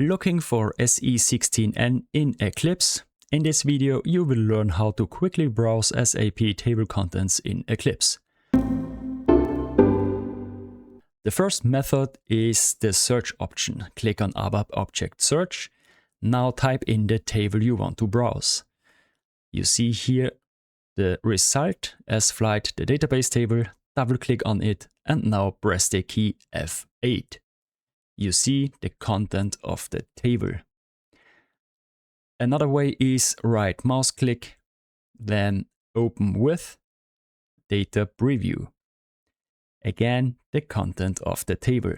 Looking for SE16N in Eclipse? In this video, you will learn how to quickly browse SAP table contents in Eclipse. The first method is the search option. Click on ABAP Object Search. Now type in the table you want to browse. You see here the result as flight, the database table. Double click on it and now press the key F8. You see the content of the table. Another way is right mouse click, then open with data preview. Again, the content of the table.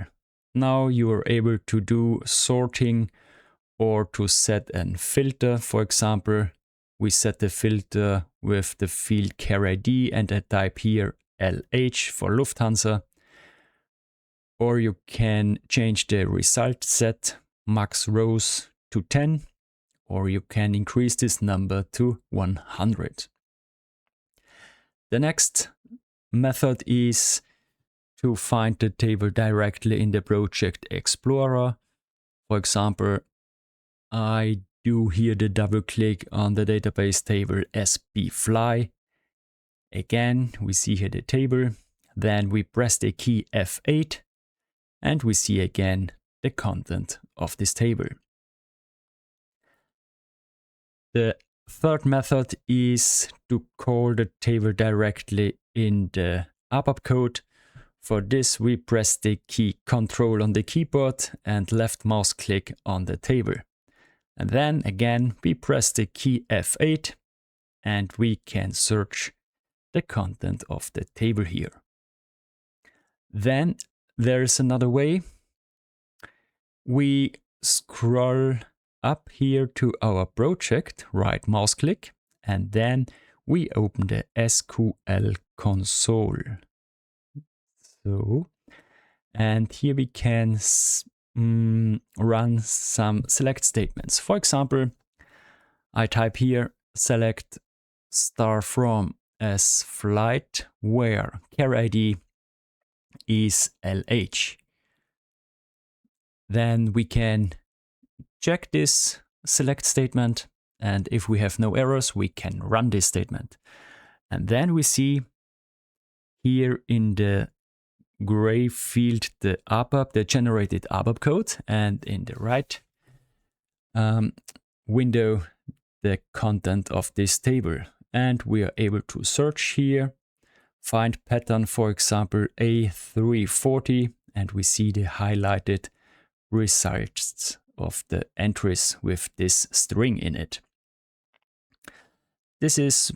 Now you are able to do sorting or to set a filter. For example, we set the filter with the field carrier ID and I type here LH for Lufthansa. Or you can change the result set max rows to 10, or you can increase this number to 100. The next method is to find the table directly in the Project Explorer. For example, I do here the double click on the database table SB-Fly. Again, we see here the table. Then we press the key F8 and we see again the content of this table. The third method is to call the table directly in the ABAP code. For this, we press the key Ctrl on the keyboard and left mouse click on the table. And then again, we press the key F8 and we can search the content of the table here. Then there is another way. We scroll up here to our project, right mouse click, and then we open the SQL Console. And here we can run some select statements. For example, I type here select star from as flight where carrier ID is LH. Then we can check this select statement, and if we have no errors, we can run this statement. And then we see here in the gray field the ABAP, the generated ABAP code, and in the right window the content of this table. And we are able to search here, find pattern, for example, A340, and we see the highlighted results of the entries with this string in it. This is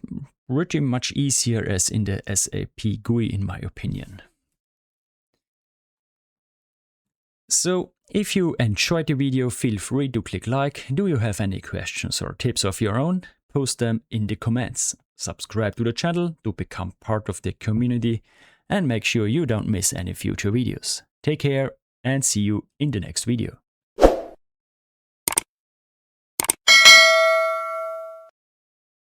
pretty much easier as in the SAP GUI, in my opinion. So, if you enjoyed the video, feel free to click like. Do you have any questions or tips of your own? Post them in the comments. Subscribe to the channel to become part of the community and make sure you don't miss any future videos. Take care and see you in the next video.